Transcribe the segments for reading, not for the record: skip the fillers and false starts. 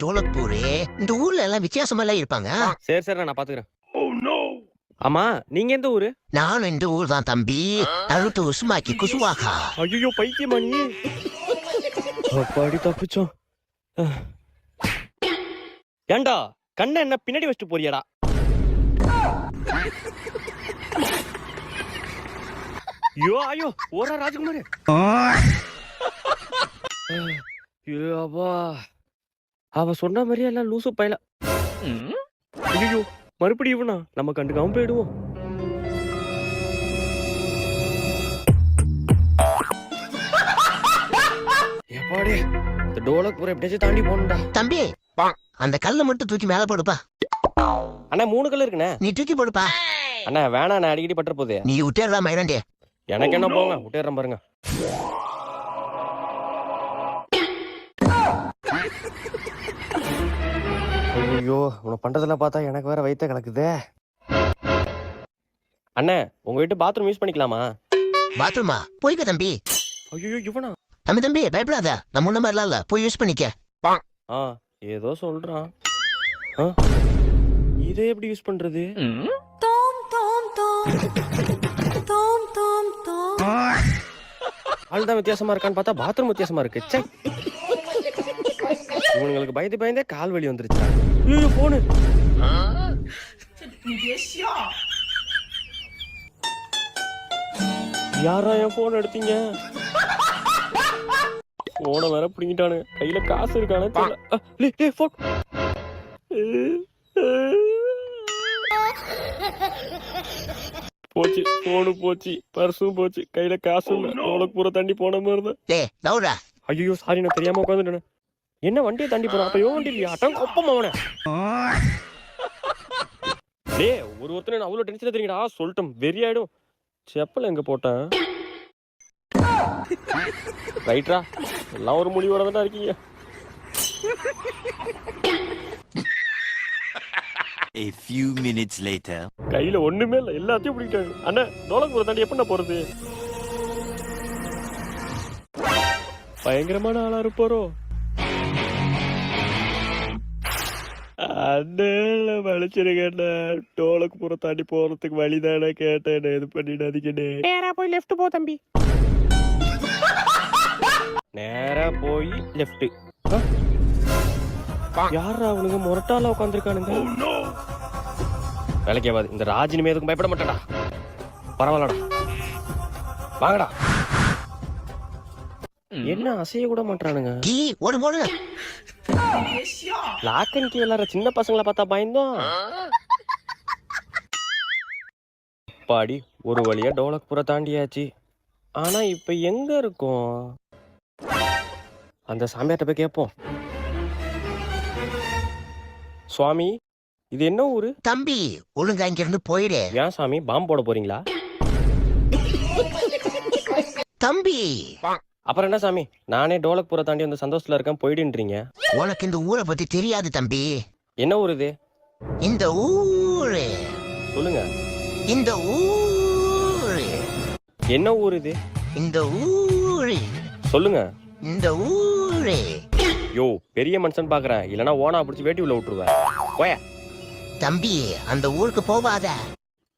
டோலக்பூரு இந்த ஊர்ல எல்லாம் வித்தியாசமா எல்லாம் இருப்பாங்க. சரி நான் பாத்துக்கிறேன். ஆமா நீங்க எந்த ஊரு? நானும் இந்த ஊர் தான் தம்பி. அருட்டு உஸ்மாக்கி குசுவாக்கா. ஐயோ பைத்தியமா நீ? அப்பாடி தப்பிச்சோம். ஏண்டா கண்ணை என்ன பின்னாடி வச்சுட்டு போறியாடா? ஐயோ ஓரா ராஜகுமாரி. அப்பா அவ சொன்ன மாதிரியே எல்லாம் லூசு பயல. ஐயோ மறுபடியும் இவனா? நம்ம கண்டுக்காம போயிடுவோம். எப்பாடி இந்த டோலக்பூர் எப்படியாச்சும் தாண்டி போகணும்டா. தம்பி அந்த கல்லை மட்டும் தூக்கி மேல போடுப்பா. அண்ணா 3 கல் இருக்குண்ணே. நீ தூக்கி போடுப்பா. அண்ணா வேணா நான் அடிக்கடி பட்டுற போதே. நீ விட்டேறலாம் மயிரண்டே. எனக்கு என்ன போங்க விட்டேறேன் பாருங்க. ஐயோ உன பண்றதெல்லாம் பார்த்தா எனக்கு வேற வயித்த கலக்குதே. அண்ணே உங்க வீட்டு பாத்ரூம் யூஸ் பண்ணிக்கலாமா? பாத்ரூமா? போய்க்க தம்பி. ஐயோ இவனா? தம்பி பயப்படாத, நம்ம முன்ன மாதிரிலாம் இல்ல, போய் யூஸ் பண்ணிக்க. ஏதோ சொல்றான். இதை எப்படி யூஸ் பண்றது? ஆள்தான் வித்தியாசமா இருக்கான்னு பார்த்தா பாத்ரூம் வித்தியாசமா இருக்கு. இவங்களுக்கு பயந்தே கால் வலி வந்துருச்சா? ஐயோ போனு. யாரா என் போன் எடுத்தீங்க? போன வேற பிடிங்கிட்டானு. கையில காசு இருக்கானு தெரியல. போச்சு போனு போச்சு, பர்சும் போச்சு, கையில காசு இல்ல. பூரா தண்டி போன மாதிரிதான். ஐயோ சாரி நான் தெரியாம உட்காந்துட்டேன். என்ன வண்டியை தாண்டி போறான்? அப்ப வண்டி இல்லையா? அட்டம் கொப்பம் அவன. ஒருத்தனை அவ்வளவு டென்ஷன் தெரியுங்கடா. சொல்லிட்டோம் வெறி ஆயிடும். செப்பல் எங்க போட்டேன்? ரைட்ரா எல்லாம் ஒரு முடிவோட தான் இருக்கீங்க. A few minutes later. கையில ஒண்ணுமே இல்ல, எல்லாத்தையும் பிடிக்கிட்டாங்க. அண்ணா டோலக்பூர் தாண்டி எப்ப போறது? பயங்கரமான ஆளா இருப்பாரோ? அண்ணல வலிச்சிருக்கேன்டா. டோலக்பூரை தாண்டி போறதுக்கு வழிதானே கேட்டேன். இது பண்ணிடாதீங்கண்ணே. நேரா போய் லெஃப்ட் போ தம்பி. நேரா போய் லெஃப்ட். யாரா அவனுங்க முரட்டால உட்காந்துருக்கானுங்க? வேலைக்கு ஆகாது. இந்த ராஜினிமே எதுக்கும் பயப்பட மாட்டாடா. பரவாயில்லடா வாங்கடா. என்ன அசைய கூட மாட்டானுங்க? லாக் அண்ட் கீ விளையாடுற சின்ன பசங்களை பார்த்தா பயந்தோம். பாடி ஒரு வழியா டோலக்பூரை தாண்டியாச்சு. ஆனா இப்ப எங்க இருக்கும்? அந்த சாமியார்ட்ட போய் கேட்போம். சுவாமி இது என்ன ஊரு? தம்பி ஒழுங்கா இங்க இருந்து போயிடு. ஏன் சாமி பாம்பு போட போறீங்களா? தம்பி அப்புறம் என்ன சாமி, நானே டோலக்பூரை தாண்டி வந்து சந்தோஷத்துல இருக்கேன் போயிடுன்றீங்க. உனக்கு இந்த ஊரை பத்தி தெரியாது தம்பி. என்ன ஊர் இது? இந்த ஊரு. சொல்லுங்க. இந்த ஊரு. என்ன ஊர் இது? இந்த ஊரு. சொல்லுங்க. இந்த ஊரு. யோ பெரிய மனுஷன் பாக்குறேன், இல்லனா ஓனா பிடிச்சி வேட்டி உள்ள விட்டுருவேன். போய தம்பி அந்த ஊருக்கு போவாத.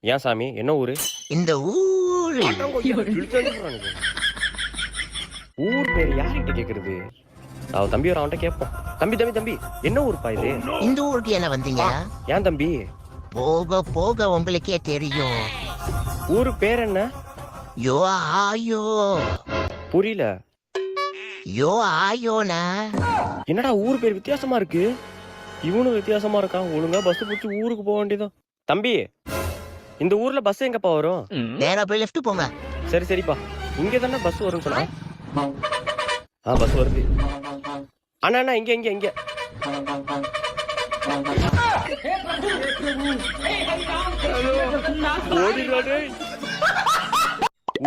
ஏன் சாமி என்ன ஊரு? இந்த ஊரு. ஊர் பேர் யார்கிட்ட கேக்குறது? அவன் தம்பி ஒரு அவன்கிட்ட கேட்போம். தம்பி தம்பி தம்பி என்ன ஊருப்பா இது? இந்த ஊருக்கு என்ன வந்தீங்க? ஏன் தம்பி? போக போக உங்களுக்கே தெரியும். ஊரு பேர் என்ன? யோ ஆயோ. புரியல. யோ ஆயோனா. என்னடா ஊர் பேர் வித்தியாசமா இருக்கு? இவனும் வித்தியாசமா இருக்கான். ஒழுங்கா பஸ் பிடிச்சி ஊருக்கு போக வேண்டியதான். தம்பி இந்த ஊர்ல பஸ் எங்கப்பா வரும்? நேரா போய் லெஃப்ட் போங்க. சரி சரிப்பா. இங்க தானே பஸ் வரும் சொன்னா. பஸ் வருது. அண்ணா அண்ணா இங்க இங்க இங்க.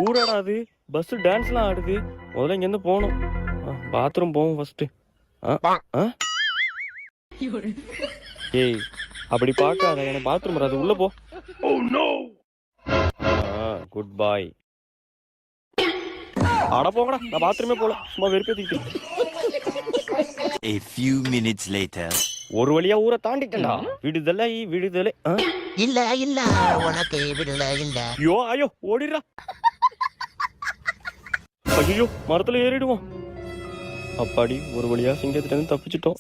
ஊராடா அது? பஸ் டான்ஸ்லாம் ஆடுது. முதல்ல இங்க இருந்து போகணும். பாத்ரூம் போவோம் ஃபர்ஸ்ட். ஏய் அப்படி பார்க்காத, எனக்கு பாத்ரூம் வராது. உள்ள போ. குட் பாய். அட போங்கடா, நான் பாத்ரூமே போல, சும்மா வெறுப்பேத்திக்கிட்டு. A few minutes later. ஒரு வழியா ஊரை தாண்டிட்டேன்டா. விடுதலை விடுதலை. இல்ல இல்ல உனக்கு விடல இல்ல. ஐயோ ஐயோ ஓடிடுறா. ஐயோ மரத்துல ஏறிடுவோம். அப்பாடி ஒரு வழியா சிங்கத்துல இருந்து தப்பிச்சிட்டோம்.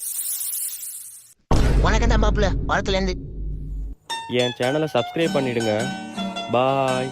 உனக்கு தான் மாப்பிள்ள மரத்துல இருந்து. என் சேனலை சப்ஸ்கிரைப் பண்ணிடுங்க. பாய்.